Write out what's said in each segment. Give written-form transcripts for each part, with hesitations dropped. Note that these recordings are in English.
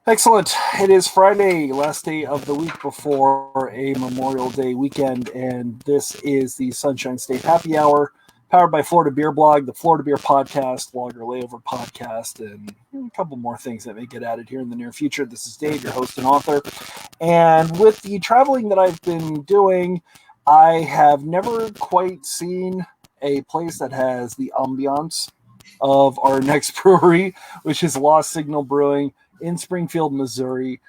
Excellent. It is Friday, last day of the week before a Memorial Day weekend, and this is the Sunshine State Happy Hour, powered by Florida Beer Blog, the Florida Beer Podcast, Lager Layover Podcast, and a couple more things that may get added here in the near future. This is Dave, your host and author, and with the traveling that I've been doing, I have never quite seen a place that has the ambiance of our next brewery, which is Signal Brewing in Springfield, Missouri.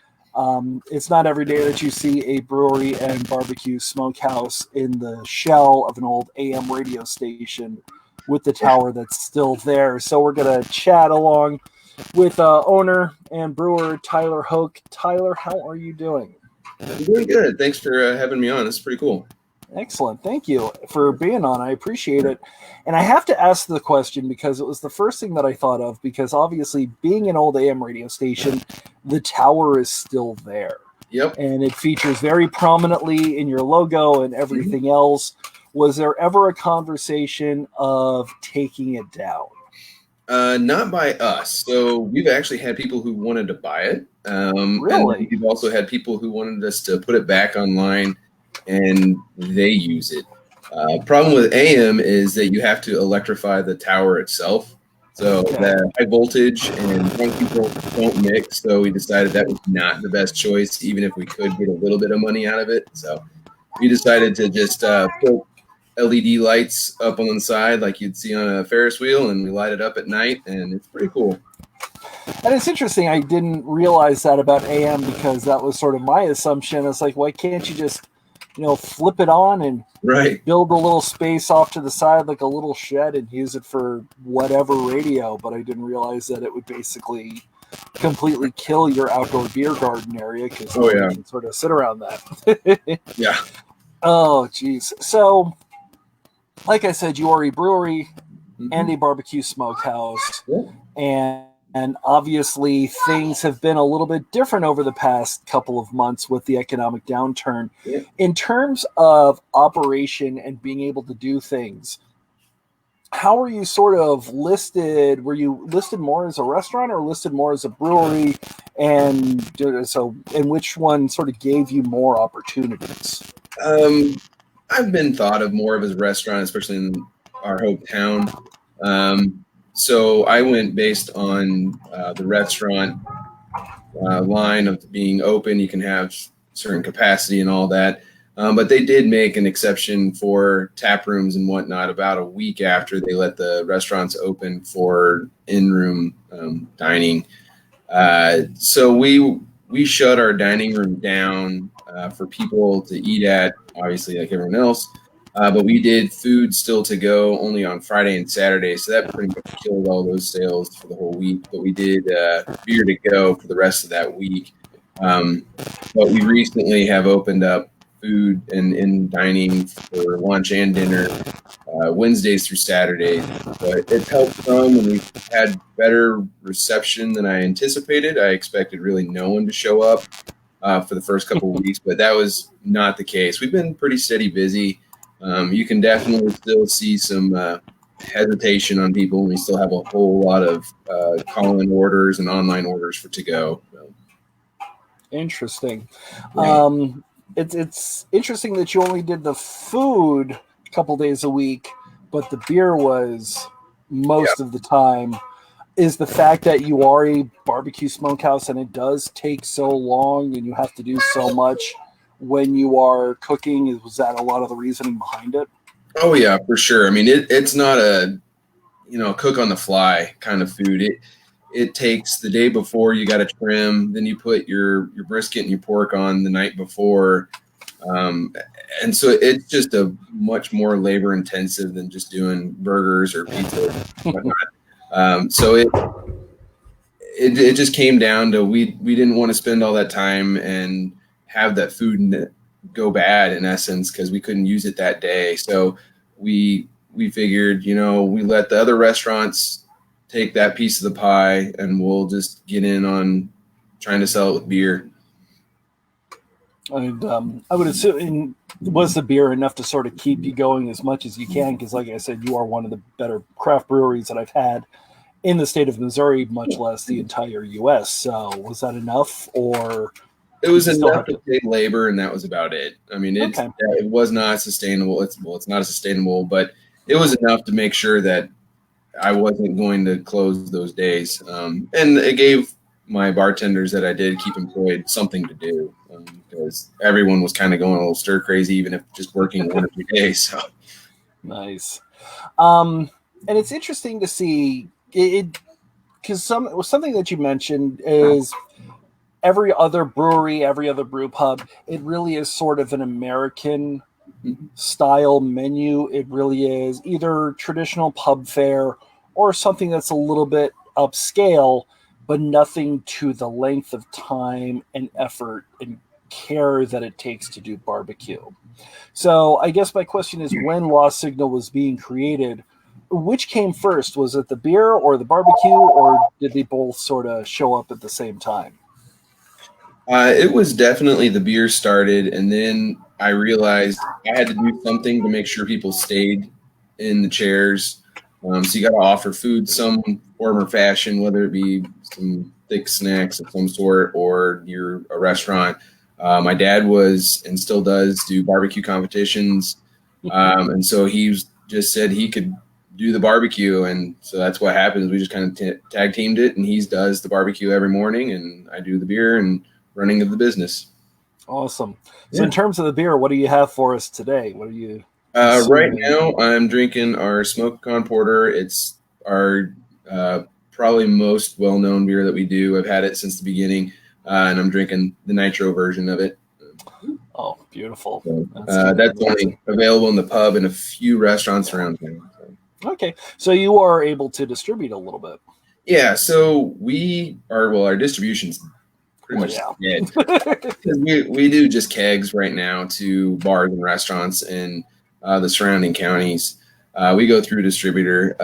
It's not every day that you see a brewery and barbecue smokehouse in the shell of an old AM radio station with the tower that's still there. So we're going to chat along with owner and brewer Tyler Hoke. Tyler, how are you doing? I'm doing good. Thanks for having me on. This is pretty cool. Excellent. Thank you for being on. I appreciate it. And I have to ask the question because it was the first thing that I thought of, because obviously being an old AM radio station, the tower is still there. Yep. And it features very prominently in your logo and everything else. Was there ever a conversation of taking it down? Not by us. So we've actually had people who wanted to buy it. Really? And we've also had people who wanted us to put it back online and they use it. Problem with AM is that you have to electrify the tower itself. So the high voltage and young people don't mix. So we decided that was not the best choice, even if we could get a little bit of money out of it. So we decided to just put LED lights up on the side like you'd see on a Ferris wheel, and we light it up at night, and it's pretty cool. And it's interesting. I didn't realize that about AM because that was sort of my assumption. It's like, why can't you just flip it on and build a little space off to the side, like a little shed, and use it for whatever radio. But I didn't realize that it would basically completely kill your outdoor beer garden area because you can sort of sit around that. Yeah. Oh, geez. So, like I said, you are a brewery and a barbecue smokehouse. Yeah. And obviously, things have been a little bit different over the past couple of months with the economic downturn. Yeah. In terms of operation and being able to do things, how are you sort of listed? Were you listed more as a restaurant or listed more as a brewery? And which one sort of gave you more opportunities? I've been thought of more of as a restaurant, especially in our hometown. So I went based on the restaurant line of being open. You can have certain capacity and all that. But they did make an exception for tap rooms and whatnot about a week after they let the restaurants open for in-room dining. So we shut our dining room down for people to eat at, obviously like everyone else. But we did food still to go only on Friday and Saturday. So that pretty much killed all those sales for the whole week. But we did beer to go for the rest of that week. But we recently have opened up food and in dining for lunch and dinner Wednesdays through Saturdays. But it helped some, and we've had better reception than I anticipated. I expected really no one to show up for the first couple of weeks, but that was not the case. We've been pretty steady busy. You can definitely still see some hesitation on people. We still have a whole lot of call-in orders and online orders for to-go. So. Interesting. Right. It's interesting that you only did the food a couple days a week, but the beer was most of the time. Is the fact that you are a barbecue smokehouse and it does take so long and you have to do so much when you are cooking, was that a lot of the reasoning behind it? Oh yeah, for sure. I mean, it's not a cook on the fly kind of food. It takes the day before, you got to trim, then you put your brisket and your pork on the night before, and so it's just a much more labor intensive than just doing burgers or pizza or whatnot. So it just came down to we didn't want to spend all that time and have that food go bad in essence because we couldn't use it that day. So we figured, we let the other restaurants take that piece of the pie and we'll just get in on trying to sell it with beer. And I would assume, was the beer enough to sort of keep you going as much as you can? Because like I said, you are one of the better craft breweries that I've had in the state of Missouri, much less the entire U.S. So was that enough, or It did was you still enough have to to? pay labor, and that was about it. I mean, Okay, it was not sustainable. It's not sustainable, but it was enough to make sure that I wasn't going to close those days, and it gave my bartenders that I did keep employed something to do because everyone was kind of going a little stir crazy, even if just working 1 or 2 days. So nice. Um, and it's interesting to see it because something that you mentioned is every other brewery, every other brew pub. It really is sort of an American style menu. It really is either traditional pub fare or something that's a little bit upscale, but nothing to the length of time and effort and care that it takes to do barbecue. So I guess my question is when Lost Signal was being created, which came first? Was it the beer or the barbecue, or did they both sort of show up at the same time? it was definitely the beer started, and then I realized I had to do something to make sure people stayed in the chairs. So you got to offer food some form or fashion, whether it be some thick snacks of some sort or you're a restaurant. My dad was and still does do barbecue competitions, and so just said he could do the barbecue, and so that's what happens. We just kind of tag teamed it, and he does the barbecue every morning, and I do the beer and running of the business. Awesome. So in Yeah. terms of the beer, what do you have for us today? What are you Right consuming? now, I'm drinking our Smoke Con Porter. It's our uh, probably most well-known beer that we do. I've had it since the beginning, and I'm drinking the nitro version of it. Oh, beautiful. So, That's going to be that's amazing. only available in the pub and a few restaurants around town. So. Okay. So you are able to distribute a little bit. Yeah, so our distribution's pretty Well, much yeah. dead. 'Cause we do just kegs right now to bars and restaurants in the surrounding counties. We go through a distributor.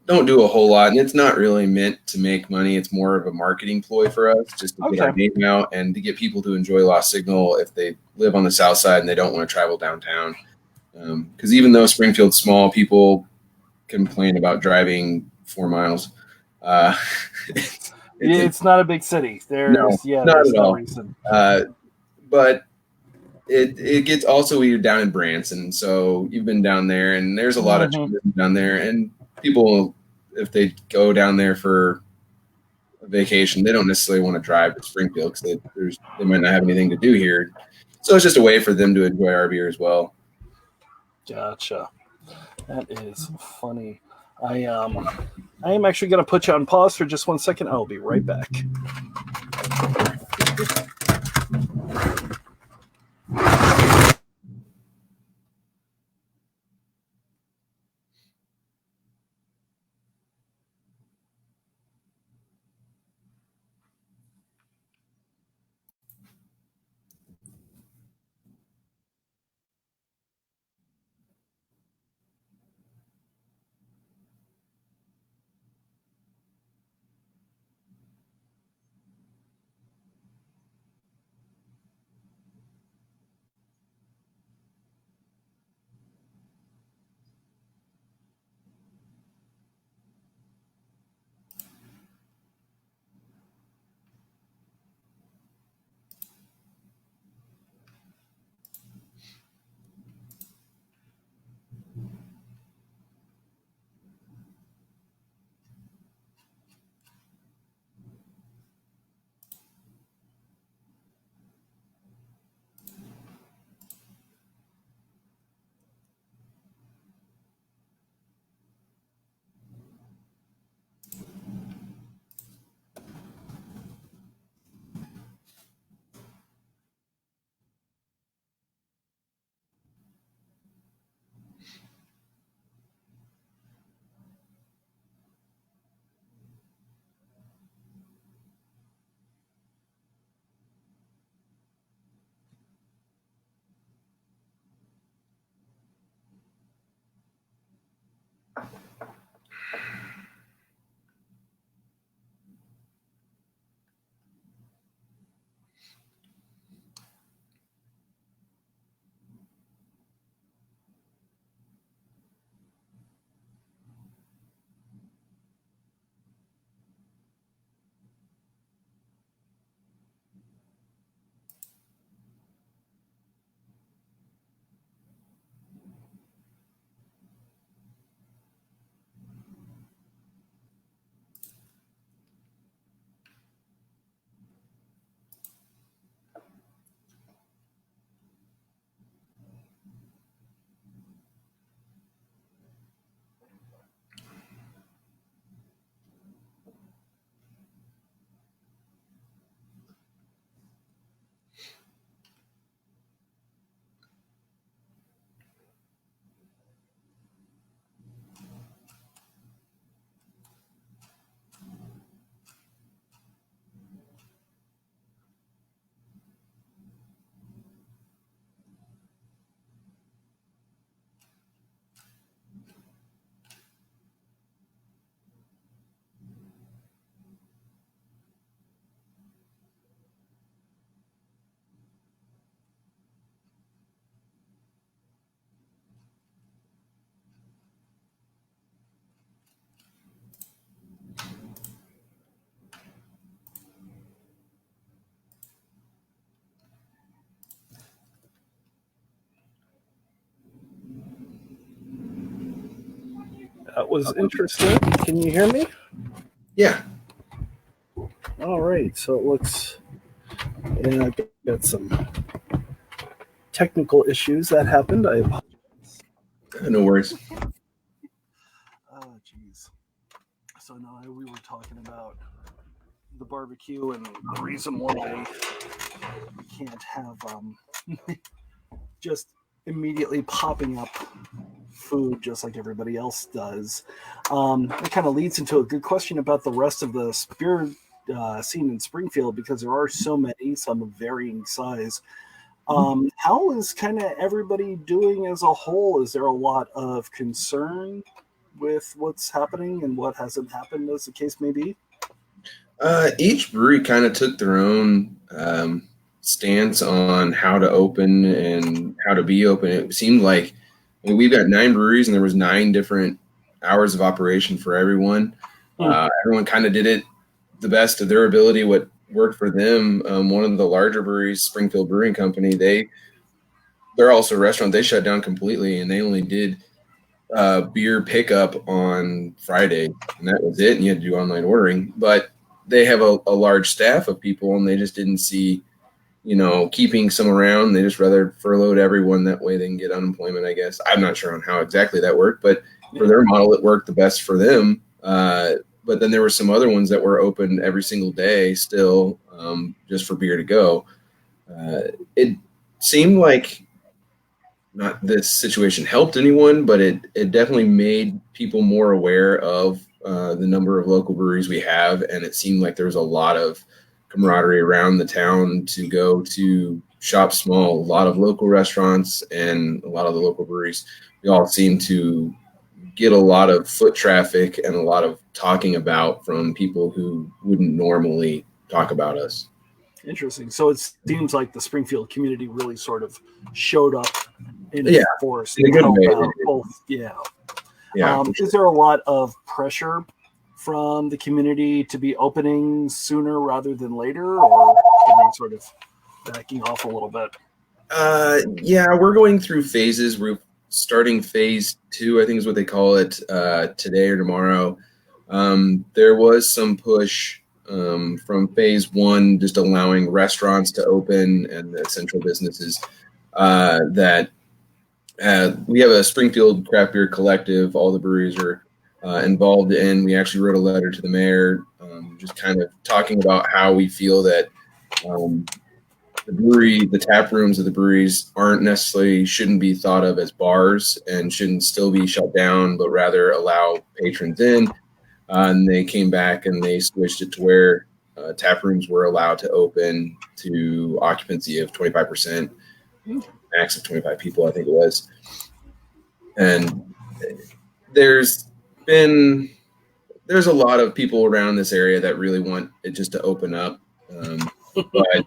Don't do a whole lot, and it's not really meant to make money. It's more of a marketing ploy for us, just to get Okay. our name out and to get people to enjoy Lost Signal if they live on the south side and they don't want to travel downtown. Because even though Springfield's small, people complain about driving 4 miles. Uh, it's a, It's not a big city. no, not There's at no all. reason. Uh, but it gets also you're down in Branson, so you've been down there, and there's a lot of Hmm. tourism down there, and people if they go down there for a vacation, they don't necessarily want to drive to Springfield because they might not have anything to do here. So it's just a way for them to enjoy our beer as well. Gotcha. That is funny. I um I am actually going to put you on pause for just 1 second. I'll be right back. That was interesting. Can you hear me? Yeah. All right. So it looks, yeah, I got some technical issues that happened. I apologize. No worries. Oh, geez. So now we were talking about the barbecue and the reason why we can't have just immediately popping up food just like everybody else does. It kind of leads into a good question about the rest of the beer scene in Springfield, because there are so many, some of varying size. How is kind of everybody doing as a whole? Is there a lot of concern with what's happening and what hasn't happened, as the case may be? Each brewery kind of took their own stance on how to open and how to be open. It seemed like, I mean, we've got 9 breweries and there was 9 different hours of operation for everyone. Everyone kind of did it the best of their ability, what worked for them. One of the larger breweries, Springfield Brewing Company, they're also a restaurant. They shut down completely and they only did beer pickup on Friday, and that was it. And you had to do online ordering, but they have a large staff of people, and they just didn't see, keeping some around. They just rather furloughed everyone. That way they can get unemployment, I guess. I'm not sure on how exactly that worked, but for their model, it worked the best for them. But then there were some other ones that were open every single day still, just for beer to go. It seemed like not this situation helped anyone, but it definitely made people more aware of the number of local breweries we have. And it seemed like there was a lot of camaraderie around the town to go to shop small. A lot of local restaurants and a lot of the local breweries, we all seem to get a lot of foot traffic and a lot of talking about from people who wouldn't normally talk about us. Interesting. So it seems like the Springfield community really sort of showed up in force in a good way. Both. Yeah. Sure. Is there a lot of pressure from the community to be opening sooner rather than later, or are they sort of backing off a little bit? We're going through phases. We're starting phase 2, I think is what they call it, today or tomorrow. There was some push from phase 1, just allowing restaurants to open and the essential businesses that we have a Springfield craft beer collective. All the breweries are involved in. We actually wrote a letter to the mayor, just kind of talking about how we feel that the tap rooms of the breweries shouldn't be thought of as bars and shouldn't still be shut down, but rather allow patrons in. And they came back and they switched it to where tap rooms were allowed to open to occupancy of 25%, max of 25 people, I think it was. And there's a lot of people around this area that really want it just to open up. But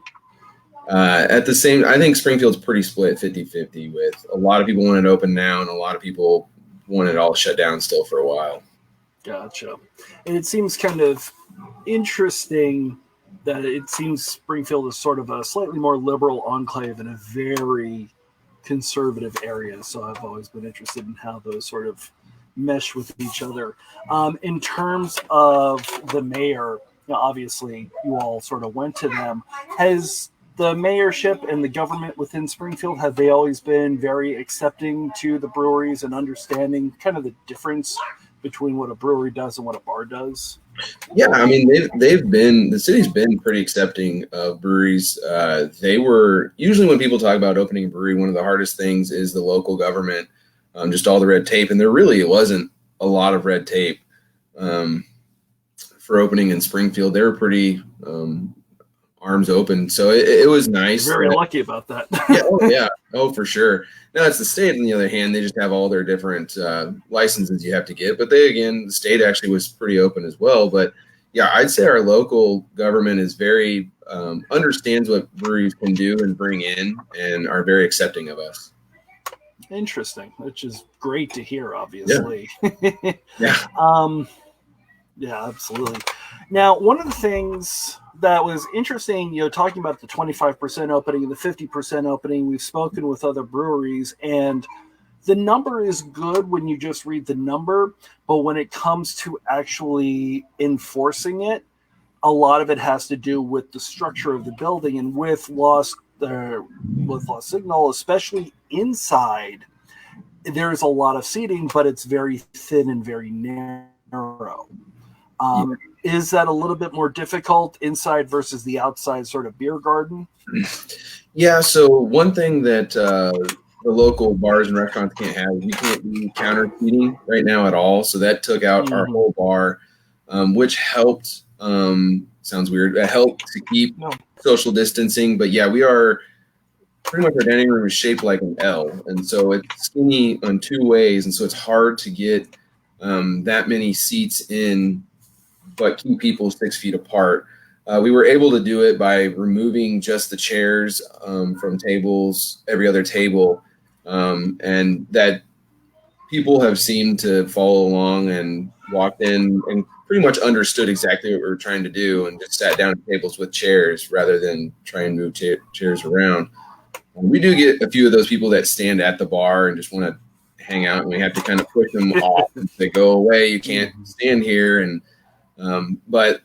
at the same, I think Springfield's pretty split 50-50, with a lot of people want it open now and a lot of people want it all shut down still for a while. Gotcha. And it seems kind of interesting that it seems Springfield is sort of a slightly more liberal enclave in a very conservative area. So I've always been interested in how those sort of mesh with each other. In terms of the mayor, obviously you all sort of went to them. Has the mayorship and the government within Springfield, have they always been very accepting to the breweries and understanding kind of the difference between what a brewery does and what a bar does? Yeah, I mean, the city's been pretty accepting of breweries. They were, usually when people talk about opening a brewery, one of the hardest things is the local government, just all the red tape. And there really wasn't a lot of red tape for opening in Springfield. They were pretty arms open. So it was nice. Very lucky about that. Oh, for sure. Now it's the state. On the other hand, they just have all their different licenses you have to get. But the state actually was pretty open as well. But yeah, I'd say our local government is very understands what breweries can do and bring in, and are very accepting of us. Interesting, which is great to hear, obviously. Yeah, absolutely. Now, one of the things that was interesting, talking about the 25% opening and the 50% opening, we've spoken with other breweries, and the number is good when you just read the number, but when it comes to actually enforcing it, a lot of it has to do with the structure of the building. And with Lost Signal, especially inside, there is a lot of seating, but it's very thin and very narrow. Um, is that a little bit more difficult inside versus the outside sort of beer garden? Yeah. So one thing that the local bars and restaurants can't have, we can't do counter seating right now at all. So that took out our whole bar, which helped. Sounds weird. It helped to keep social distancing. But yeah, we are pretty much, our dining room is shaped like an L, and so it's skinny on two ways, and so it's hard to get that many seats in, but keep people 6 feet apart. We were able to do it by removing just the chairs from tables, every other table, and that people have seemed to follow along and walked in and pretty much understood exactly what we were trying to do and just sat down at tables with chairs rather than try and move chairs around. We do get a few of those people that stand at the bar and just want to hang out, and we have to kind of push them off and say, "Go away! You can't stand here." And but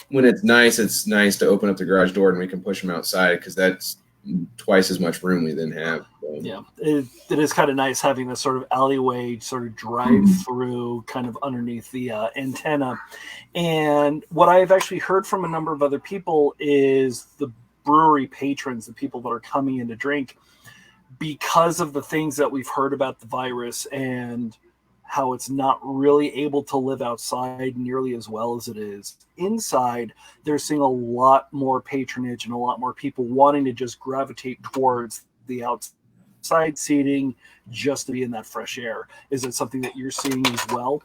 when it's nice to open up the garage door and we can push them outside because that's twice as much room we then have. So. Yeah, it is kind of nice having this sort of alleyway sort of drive through kind of underneath the antenna. And what I've actually heard from a number of other people is the brewery patrons, the people that are coming in to drink, because of the things that we've heard about the virus and how it's not really able to live outside nearly as well as it is inside, they're seeing a lot more patronage and a lot more people wanting to just gravitate towards the outside seating just to be in that fresh air. Is it something that you're seeing as well?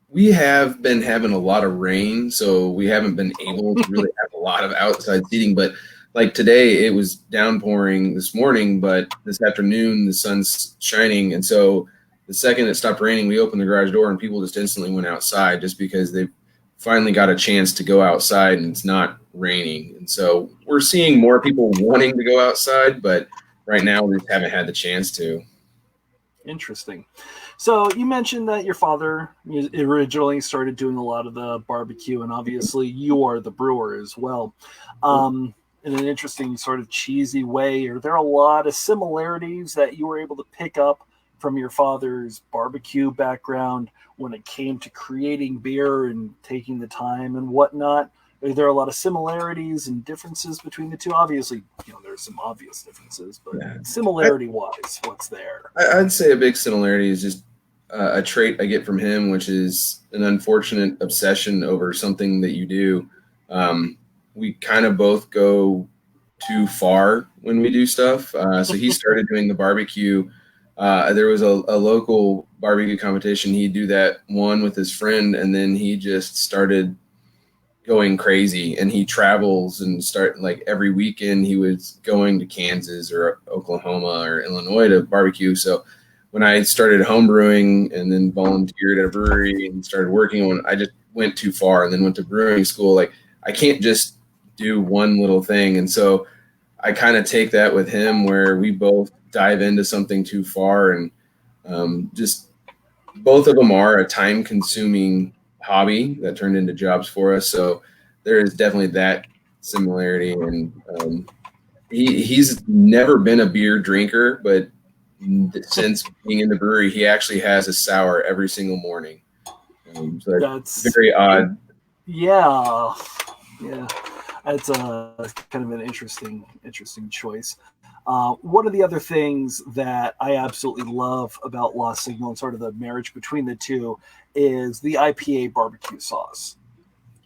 We have been having a lot of rain, so we haven't been able to really have a lot of outside seating. But like today, it was downpouring this morning, but this afternoon the sun's shining, and so the second it stopped raining, we opened the garage door and people just instantly went outside just because they finally got a chance to go outside and it's not raining. And so we're seeing more people wanting to go outside, but right now we just haven't had the chance to. Interesting. So you mentioned that your father originally started doing a lot of the barbecue, and obviously you are the brewer as well. In an interesting sort of cheesy way, are there a lot of similarities that you were able to pick up from your father's barbecue background when it came to creating beer and taking the time and whatnot? Are there a lot of similarities and differences between the two? Obviously, there's some obvious differences, but similarity-wise, what's there? I'd say a big similarity is just a trait I get from him, which is an unfortunate obsession over something that you do. We kind of both go too far when we do stuff. So he started doing the barbecue. There was a local barbecue competition. He'd do that one with his friend, and then he just started going crazy, and he travels and like every weekend he was going to Kansas or Oklahoma or Illinois to barbecue. So when I started homebrewing and then volunteered at a brewery and started working on, I just went too far and then went to brewing school. Like I can't just do one little thing. And so I kind of take that with him where we both dive into something too far, and just both of them are a time consuming hobby that turned into jobs for us. So there is definitely that similarity. And he's never been a beer drinker, but since being in the brewery, he actually has a sour every single morning. So that's very odd. Yeah. That's a kind of an interesting choice. One of the other things that I absolutely love about Lost Signal and sort of the marriage between the two is the IPA barbecue sauce,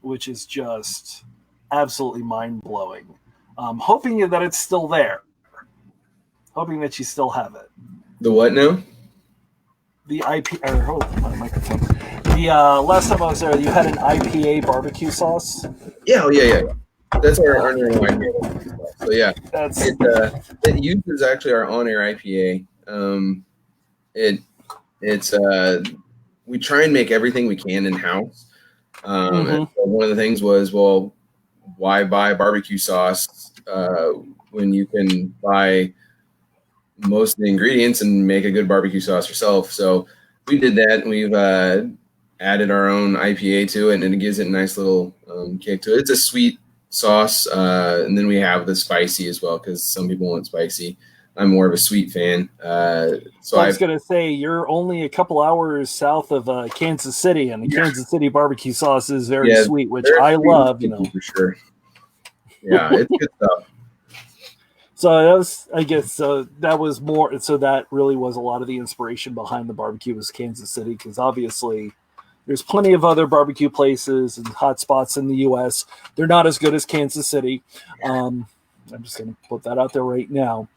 which is just absolutely mind-blowing. Hoping that it's still there. Hoping that you still have it. The what now? The IPA. Hold my microphone. The last time I was there, you had an IPA barbecue sauce. Yeah. That's our new IPA. So yeah, it uses actually our on-air IPA. It's we try and make everything we can in-house. And so one of the things was, well, why buy barbecue sauce when you can buy most of the ingredients and make a good barbecue sauce yourself. So we did that, and we've added our own IPA to it, and it gives it a nice little kick to it. It's a sweet sauce, and then we have the spicy as well because some people want spicy. I'm more of a sweet fan. So I was going to say, you're only a couple hours south of Kansas City, and the Kansas City barbecue sauce is very sweet, which I love. For sure. Yeah, it's good stuff. So that was, I guess, that was more. So that really was a lot of the inspiration behind the barbecue was Kansas City, because obviously there's plenty of other barbecue places and hot spots in the U.S. They're not as good as Kansas City. I'm just going to put that out there right now.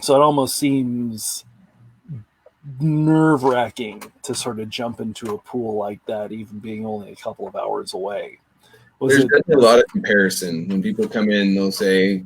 So it almost seems nerve-wracking to sort of jump into a pool like that, even being only a couple of hours away. There's definitely a lot of comparison. When people come in, they'll say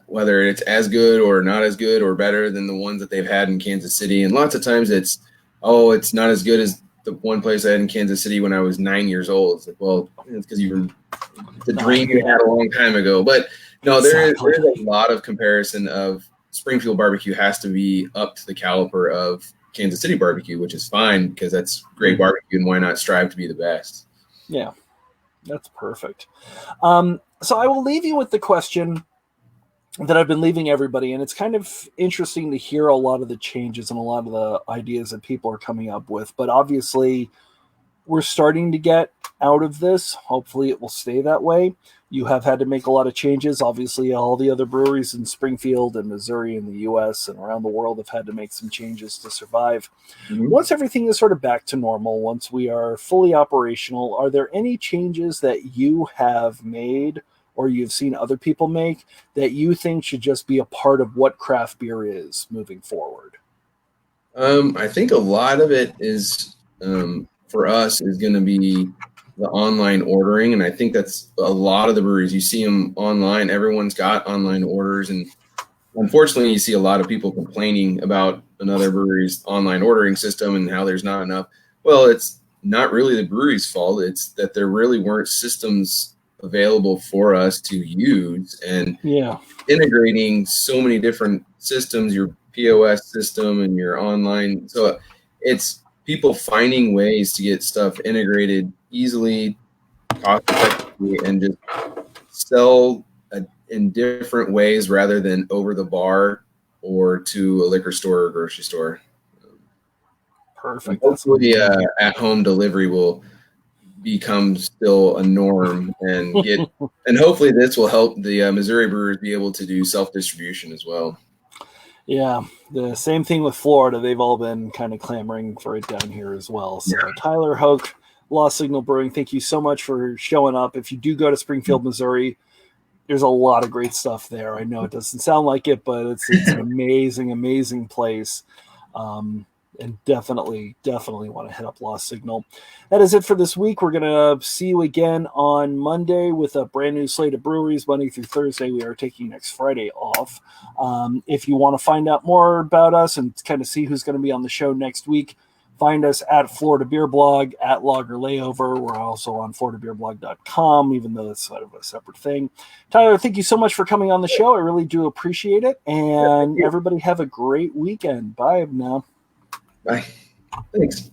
whether it's as good or not as good or better than the ones that they've had in Kansas City. And lots of times it's not as good as the one place I had in Kansas City when I was 9 years old. It's like, well, it's because it's a dream you had a long time ago. But no, there is a lot of comparison of Springfield barbecue has to be up to the caliber of Kansas City barbecue, which is fine because that's great barbecue, and why not strive to be the best? Yeah, that's perfect. So I will leave you with the question that I've been leaving everybody, and it's kind of interesting to hear a lot of the changes and a lot of the ideas that people are coming up with. But obviously, we're starting to get out of this. Hopefully, it will stay that way. You have had to make a lot of changes. Obviously, all the other breweries in Springfield and Missouri and the U.S. and around the world have had to make some changes to survive. Mm-hmm. Once everything is sort of back to normal, once we are fully operational, are there any changes that you have made or you've seen other people make that you think should just be a part of what craft beer is moving forward? I think a lot of it is, for us, is going to be the online ordering. And I think that's a lot of the breweries. You see them online. Everyone's got online orders. And unfortunately, you see a lot of people complaining about another brewery's online ordering system and how there's not enough. Well, it's not really the brewery's fault. It's that there really weren't systems available for us to use. And integrating so many different systems, your POS system and your online. So it's people finding ways to get stuff integrated easily, cost effectively, and just sell in different ways rather than over the bar or to a liquor store or grocery store. Perfect. Hopefully, at-home delivery will become still a norm and and hopefully this will help the Missouri brewers be able to do self-distribution as well. Yeah, the same thing with Florida. They've all been kind of clamoring for it down here as well. So Tyler Hoke, Signal Brewing, thank you so much for showing up. If you do go to Springfield, Missouri, there's a lot of great stuff there. I know it doesn't sound like it, but it's an amazing, amazing place. And definitely want to hit up Signal. That is it for this week. We're going to see you again on Monday with a brand new slate of breweries. Monday through Thursday, we are taking next Friday off. If you want to find out more about us and kind of see who's going to be on the show next week, find us at Florida Beer Blog, at Lager Layover. We're also on floridabeerblog.com, even though it's sort of a separate thing. Tyler, thank you so much for coming on the show. I really do appreciate it. And everybody have a great weekend. Bye now. Bye. Thanks.